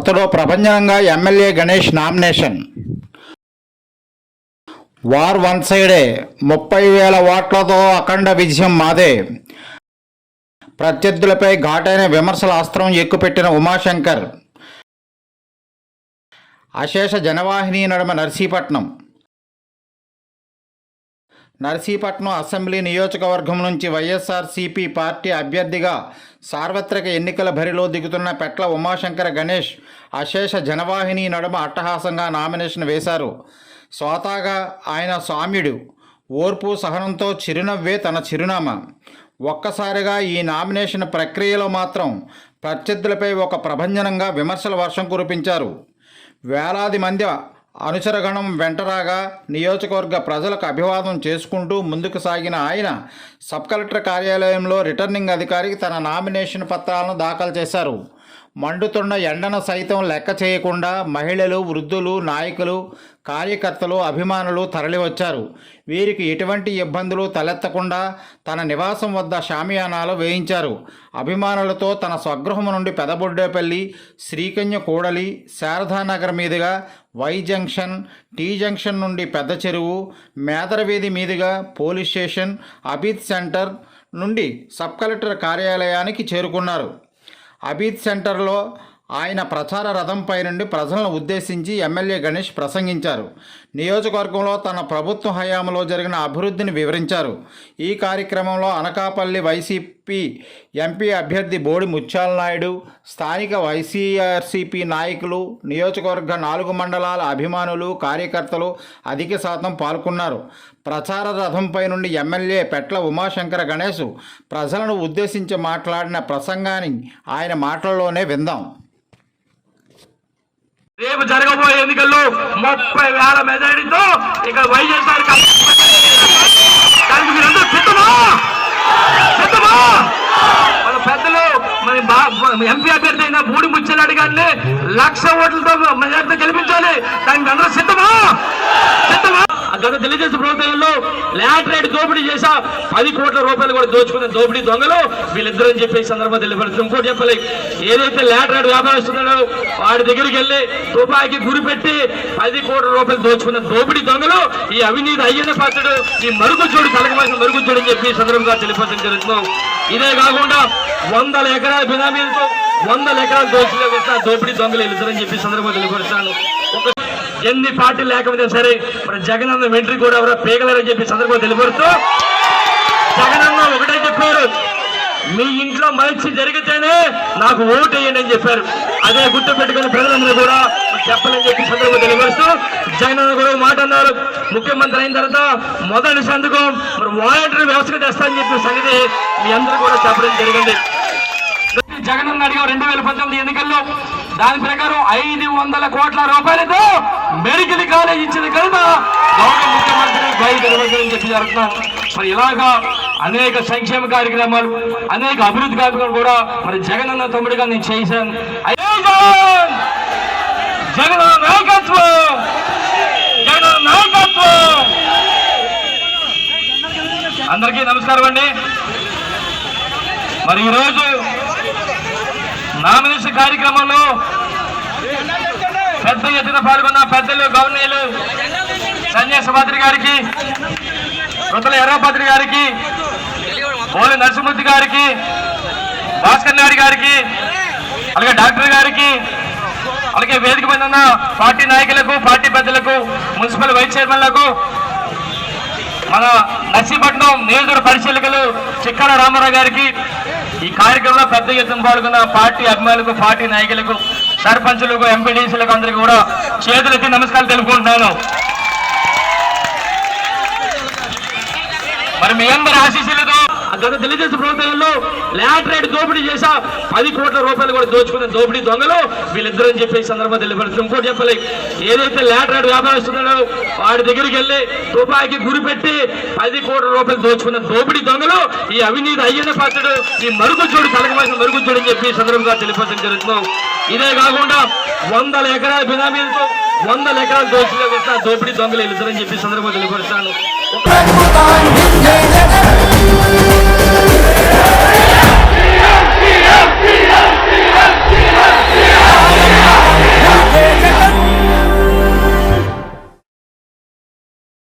కొత్తలో ప్రభంజనంగా MLA Ganesh nomination. War one సైడే 30,000 ఓట్లతో అఖండ విజయం మాదే. ప్రత్యర్థులపై ఘాటైన విమర్శల అస్త్రం ఎక్కుపెట్టిన ఉమాశంకర్. అశేష జనవాహిని నడుమ నర్సీపట్నం అసెంబ్లీ నియోజకవర్గం నుంచి వైఎస్ఆర్సీపీ పార్టీ అభ్యర్థిగా సార్వత్రిక ఎన్నికల బరిలో దిగుతున్న పెట్ల ఉమాశంకర్ గణేష్ అశేష జనవాహిని నడుమ అట్టహాసంగా నామినేషన్ వేశారు. స్వతహాగా ఆయన సామ్యుడు. ఓర్పు సహనంతో చిరునవ్వే తన చిరునామా. ఒక్కసారిగా ఈ నామినేషన్ ప్రక్రియలో మాత్రం ప్రత్యర్థులపై ఒక ప్రభంజనంగా విమర్శల వర్షం కురిపించారు. వేలాది మంది అనుచరగణం వెంటరాగా నియోజకవర్గ ప్రజలకు అభివాదం చేసుకుంటూ ముందుకు సాగిన ఆయన సబ్ కలెక్టర్ కార్యాలయంలో రిటర్నింగ్ అధికారికి తన నామినేషన్ పత్రాలను దాఖలు చేశారు. మండుతున్న ఎండను సైతం లెక్క చేయకుండా మహిళలు, వృద్ధులు, నాయకులు, కార్యకర్తలు, అభిమానులు తరలివచ్చారు. వీరికి ఎటువంటి ఇబ్బందులు తలెత్తకుండా తన నివాసం వద్ద షామియానాలు వేయించారు. అభిమానులతో తన స్వగృహం నుండి పెదబొడ్డేపల్లి, శ్రీకన్య కూడలి, శారదానగర్ మీదుగా వై జంక్షన్, టీ జంక్షన్ నుండి పెద్ద చెరువు, మేదరవీధి మీదుగా పోలీస్ స్టేషన్, అబీద్ సెంటర్ నుండి సబ్ కలెక్టర్ కార్యాలయానికి చేరుకున్నారు. అబీద్ సెంటర్లో ఆయన ప్రచార రథంపై నుండి ప్రజలను ఉద్దేశించి ఎమ్మెల్యే గణేష్ ప్రసంగించారు. నియోజకవర్గంలో తన ప్రభుత్వ హయాంలో జరిగిన అభివృద్ధిని వివరించారు. ఈ కార్యక్రమంలో అనకాపల్లి వైసీపీ ఎంపీ అభ్యర్థి బోడి ముత్యాల నాయుడు, స్థానిక వైసీఆర్సీపీ నాయకులు, నియోజకవర్గ 4 మండలాల అభిమానులు, కార్యకర్తలు అధిక శాతం పాల్గొన్నారు. ప్రచార రథంపై నుండి ఎమ్మెల్యే పెట్ల ఉమాశంకర్ గణేష్ ప్రజలను ఉద్దేశించి మాట్లాడిన ప్రసంగాన్ని ఆయన మాటల్లోనే విందాం. రేపు జరగబోయే ఎన్నికల్లో 30,000 మెజారిటీతో ఇక్కడ వైఎస్ఆర్ దానికి మీరందరూ సిద్ధమా? మన పెద్దలు మన ఎంపీ అభ్యర్థి అయిన బూడి ముచ్చెలాడి గారిని 1,00,000 ఓట్లతో మెజారిటీతో గెలిపించాలి. దానికి అందరూ సిద్ధమా? గత తెలుగుదేశం ప్రభుత్వంలో లాటరైట్ దోపిడీ చేసా 10 కోట్ల రూపాయలు కూడా దోచుకున్న దోపిడీ దొంగలు వీళ్ళిద్దరూ అని చెప్పి సందర్భంగా తెలియపడుతుంది. ఇంకోటి చెప్పాలి, ఏదైతే లాటరైట్ వ్యాపారస్తున్నాడో వాడి దగ్గరికి వెళ్ళి రూపాయికి గురి పెట్టి 10 కోట్ల రూపాయలు దోచుకున్న దోపిడీ దొంగలు ఈ అవినీతి అయ్యన్న పాత్రుడు, ఈ మరుగుజ్జోడు కలగమాసిన మరుగుజ్జోడు అని చెప్పి సందర్భంగా తెలియపడడం జరుగుతున్నాం. ఇదే కాకుండా 100 ఎకరాల బినామీలతో 100 ఎకరాల దోపిడీ దొంగలు వెళ్తారని చెప్పి సందర్భంగా తెలియపరుస్తాను. ఎన్ని పార్టీలు లేకపోతే సరే మరి జగనన్న వెంట్రీ కూడా ఎవరో పేగలరని చెప్పి సందర్భంగా తెలియపరుస్తూ జగనన్న ఒకటే చెప్పారు, మీ ఇంట్లో మంచి జరిగితేనే నాకు ఓటు వేయండి అని చెప్పారు. అదే గుర్తు పెట్టుకుని ప్రజలందరూ కూడా చెప్పాలని చెప్పి సందర్భంగా తెలియపరుస్తూ జగనన్న కూడా మాట అన్నారు, ముఖ్యమంత్రి అయిన తర్వాత మొదటి సంతకం మరి వాలంటరీ వ్యవస్థకు తెస్తానని చెప్పిన సంగతి మీ అందరూ కూడా చెప్పడం జరిగింది. జగనన్న అడిగా 2019 ఎన్నికల్లో దాని ప్రకారం 500 కోట్ల రూపాయలతో మెడికల్ కాలేజ్ ఇచ్చిన ఘనత గౌరవ ముఖ్యమంత్రి బయలుదేరని చెప్పి జరుగుతున్నాం. మరి ఇలాగా అనేక సంక్షేమ కార్యక్రమాలు, అనేక అభివృద్ధి కార్యక్రమాలు కూడా మరి జగనన్న తమ్ముడిగా నేను చేశాను. జగనన్న నాయకత్వం, జగనన్న నాయకత్వం. అందరికీ నమస్కారం అండి. మరి ఈరోజు నామినేషన్ కార్యక్రమంలో పెద్ద ఎత్తున పాల్గొన్న పెద్దలు, గవర్నర్లు సన్యాసపాత్రి గారికి, రుతల ఎర్రపాత్రి గారికి, పోలి నరసింహమూర్తి గారికి, భాస్కర్ నాయుడు గారికి, అలాగే డాక్టర్ గారికి, అలాగే వేదిక మీద ఉన్న పార్టీ నాయకులకు, పార్టీ పెద్దలకు, మున్సిపల్ వైస్ చైర్మన్లకు, మన నర్సీపట్నం నియోజకవర్గ పరిశీలకులు చిక్కాల రామారావు గారికి, ఈ కార్యక్రమంలో పెద్ద ఎత్తున పాల్గొన్న పార్టీ అభిమానులకు, పార్టీ నాయకులకు, సర్పంచులకు, ఎంపీడీసీలకు అందరికీ కూడా చేతులెత్తి నమస్కారాలు తెలుపుకుంటున్నాను. మరి మీ అందరి ఆశీస్సులతో గత తెలుగుదేశం ప్రభుత్వంలో లాటరైట్ దోపిడీ చేసా 10 కోట్ల రూపాయలు కూడా దోచుకున్న దోపిడీ దొంగలు వీళ్ళిద్దరూ అని చెప్పి సందర్భంగా తెలియపడుతుంది. ఇంకోటి చెప్పాలి, ఏదైతే లాటరైట్ వ్యాపారస్తున్నాడో వాడి దగ్గరికి వెళ్ళి రూపాయికి గురి పెట్టి 10 కోట్ల రూపాయలు దోచుకున్న దోపిడీ దొంగలు ఈ అవినీతి అయ్యన్న పాత్రుడు, ఈ మరుగుజ్జోడు కలగమాసిన మరుగుజ్జోడు అని చెప్పి సందర్భంగా తెలియపడడం జరుగుతున్నాం. ఇదే కాకుండా 100 ఎకరాల బినామీలతో 100 ఎకరాల దోపిడీ దొంగలు వెళ్తారని చెప్పి సందర్భంగా తెలియపరుస్తాను.